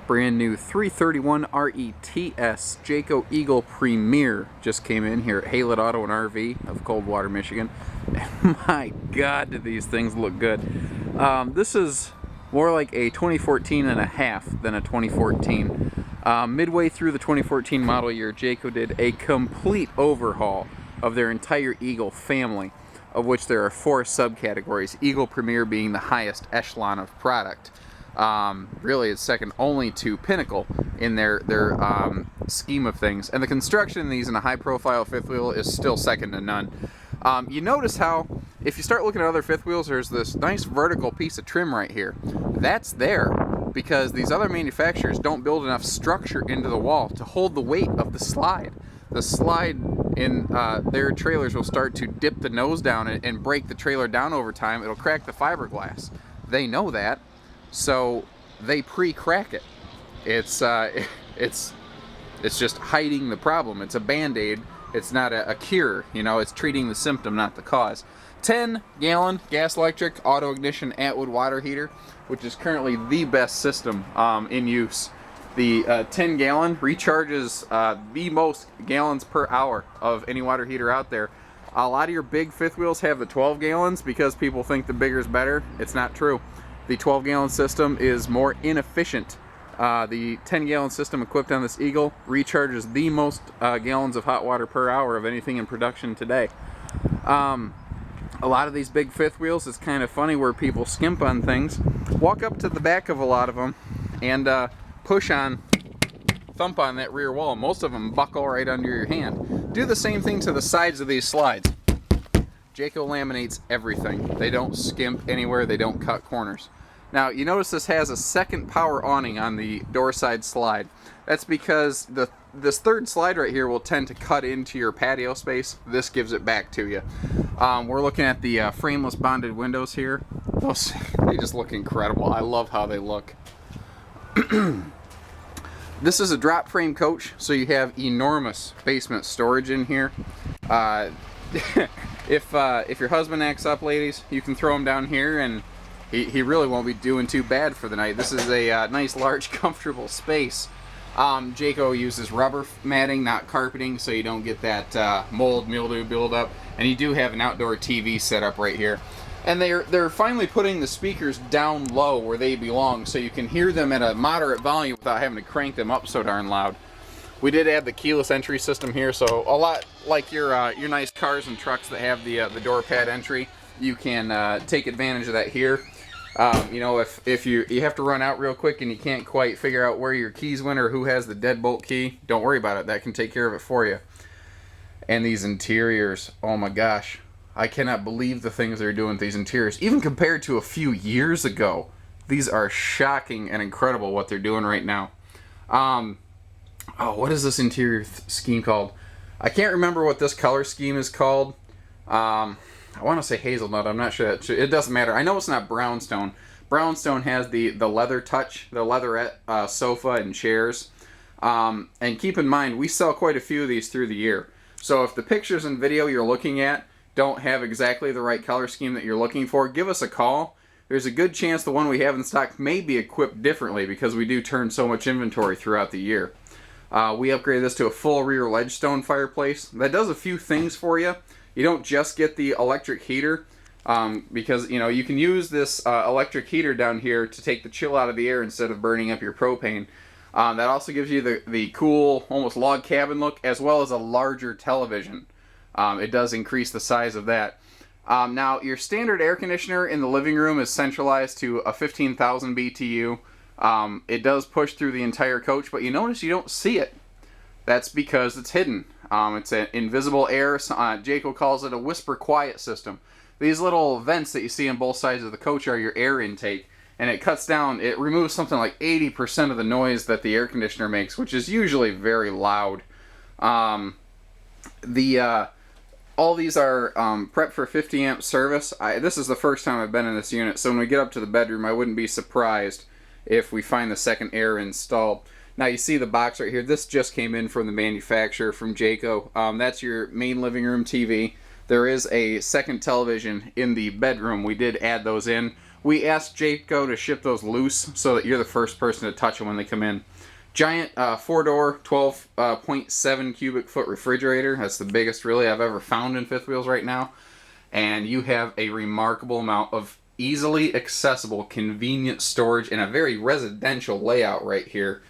Brand new 331 RETS Jayco Eagle Premier just came in here at Haylett Auto and RV of Coldwater, Michigan. And my God, do these things look good. This is more like a 2014 and a half than a 2014. Midway through the 2014 model year, Jayco did a complete overhaul of their entire Eagle family, of which there are 4 subcategories, Eagle Premier being the highest echelon of product. Really, it's second only to Pinnacle in their scheme of things. And the construction of these in a high-profile fifth wheel is still second to none. You notice how, if you start looking at other fifth wheels, there's this nice vertical piece of trim right here. That's there because these other manufacturers don't build enough structure into the wall to hold the weight of the slide. The slide in their trailers will start to dip the nose down and break the trailer down over time. It'll crack the fiberglass. They know that, so they pre-crack it. It's just hiding the problem. It's a band-aid. It's not a cure. You know, it's treating the symptom, not the cause. 10-gallon gas electric auto ignition Atwood water heater, which is currently the best system in use. The 10-gallon recharges the most gallons per hour of any water heater out there. A lot of your big fifth wheels have the 12 gallons because people think the bigger is better. It's not true. The 12-gallon system is more inefficient. The 10-gallon system equipped on this Eagle recharges the most gallons of hot water per hour of anything in production today. A lot of these big fifth wheels, it's kind of funny where people skimp on things. Walk up to the back of a lot of them and thump on that rear wall. Most of them buckle right under your hand. Do the same thing to the sides of these slides. Jayco laminates everything. They don't skimp anywhere. They don't cut corners. Now, you notice this has a second power awning on the door side slide. That's because this third slide right here will tend to cut into your patio space. This gives it back to you. We're looking at the frameless bonded windows here. They just look incredible. I love how they look. This is a drop frame coach, so you have enormous basement storage in here. If your husband acts up, ladies, you can throw him down here and he really won't be doing too bad for the night. This is a nice, large, comfortable space. Jayco uses rubber matting, not carpeting, so you don't get that mold, mildew buildup. And you do have an outdoor TV set up right here. And they're finally putting the speakers down low where they belong, so you can hear them at a moderate volume without having to crank them up so darn loud. We did add the keyless entry system here, so a lot like your nice cars and trucks that have the door pad entry, you can take advantage of that here. You know, if you have to run out real quick and you can't quite figure out where your keys went or who has the deadbolt key, don't worry about it. That can take care of it for you. And these interiors, oh my gosh. I cannot believe the things they're doing with these interiors. Even compared to a few years ago, these are shocking and incredible what they're doing right now. Oh, what is this interior scheme called? I can't remember what this color scheme is called. I want to say hazelnut. I'm not sure. It doesn't matter. I know it's not brownstone. Brownstone has the leather touch, the leatherette sofa and chairs. And keep in mind, we sell quite a few of these through the year. So if the pictures and video you're looking at don't have exactly the right color scheme that you're looking for, give us a call. There's a good chance the one we have in stock may be equipped differently because we do turn so much inventory throughout the year. We upgraded this to a full rear ledge stone fireplace. That does a few things for you. You don't just get the electric heater because, you know, you can use this electric heater down here to take the chill out of the air instead of burning up your propane. That also gives you the cool, almost log cabin look, as well as a larger television. It does increase the size of that. Now, your standard air conditioner in the living room is centralized to a 15,000 BTU. It does push through the entire coach, but you notice you don't see it. That's because it's hidden. It's an invisible air. Jayco calls it a whisper quiet system. These little vents that you see on both sides of the coach are your air intake, and it cuts down, it removes something like 80% of the noise that the air conditioner makes, which is usually very loud. All these are prepped for 50 amp service. This is the first time I've been in this unit, so when we get up to the bedroom, I wouldn't be surprised if we find the second air installed. Now you see the box right here. This just came in from the manufacturer, from Jayco. That's your main living room TV. There is a second television in the bedroom. We did add those in. We asked Jayco to ship those loose so that you're the first person to touch them when they come in. Giant 4-door, 12.7 cubic foot refrigerator. That's the biggest really I've ever found in fifth wheels right now. And you have a remarkable amount of easily accessible, convenient storage in a very residential layout right here.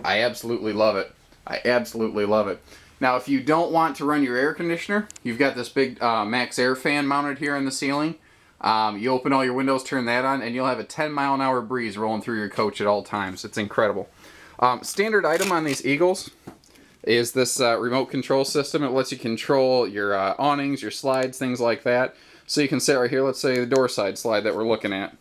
I absolutely love it. I absolutely love it. Now, if you don't want to run your air conditioner, you've got this big Max Air fan mounted here in the ceiling. You open all your windows, turn that on, and you'll have a 10-mile-an-hour breeze rolling through your coach at all times. It's incredible. Standard item on these Eagles is this remote control system. It lets you control your awnings, your slides, things like that. So you can sit right here, let's say the door side slide that we're looking at.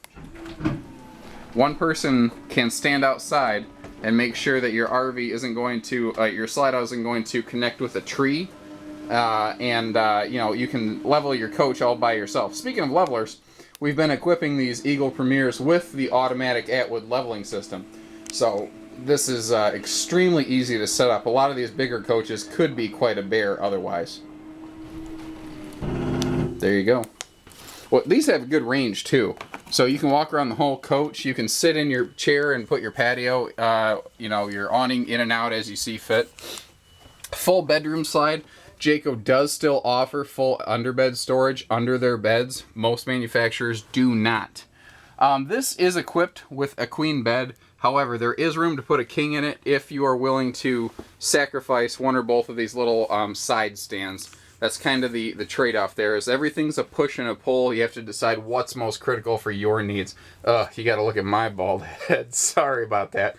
One person can stand outside and make sure that your RV isn't going to, your slide out isn't going to connect with a tree. You know, you can level your coach all by yourself. Speaking of levelers, we've been equipping these Eagle Premiers with the automatic Atwood leveling system. So this is extremely easy to set up. A lot of these bigger coaches could be quite a bear otherwise. There you go. Well, these have good range too. So you can walk around the whole coach. You can sit in your chair and put your patio, you know, your awning in and out as you see fit. Full bedroom slide. Jayco does still offer full underbed storage under their beds. Most manufacturers do not. This is equipped with a queen bed. However, there is room to put a king in it if you are willing to sacrifice one or both of these little side stands. That's kind of the trade-off there, is everything's a push and a pull. You have to decide what's most critical for your needs. You got to look at my bald head. Sorry about that.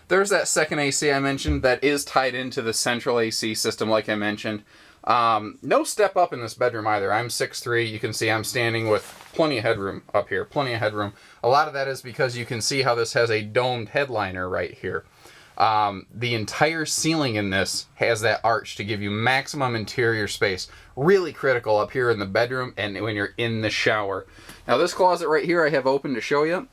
There's that second AC I mentioned that is tied into the central AC system like I mentioned. No step up in this bedroom either. I'm 6'3". You can see I'm standing with plenty of headroom up here. Plenty of headroom. A lot of that is because you can see how this has a domed headliner right here. The entire ceiling in this has that arch to give you maximum interior space. Really critical up here in the bedroom and when you're in the shower. Now this closet right here I have open to show you.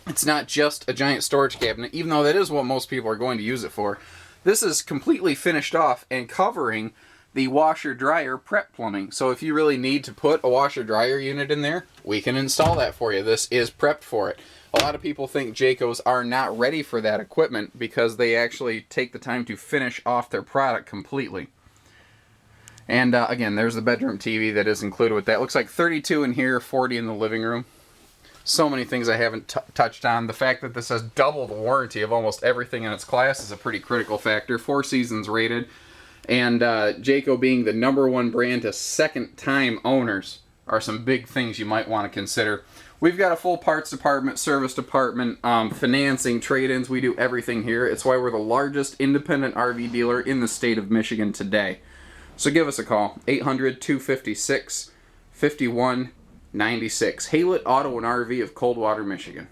It's not just a giant storage cabinet, even though that is what most people are going to use it for. This is completely finished off and covering the washer-dryer prep plumbing. So if you really need to put a washer-dryer unit in there, we can install that for you. This is prepped for it. A lot of people think Jaycos are not ready for that equipment because they actually take the time to finish off their product completely. And again, there's the bedroom TV that is included with that. Looks like 32 in here, 40 in the living room. So many things I haven't touched on. The fact that this has double the warranty of almost everything in its class is a pretty critical factor. 4 seasons rated. And Jayco being the #1 brand to second-time owners are some big things you might want to consider. We've got a full parts department, service department, financing, trade-ins. We do everything here. It's why we're the largest independent RV dealer in the state of Michigan today. So give us a call, 800-256-5196. Haylett Auto and RV of Coldwater, Michigan.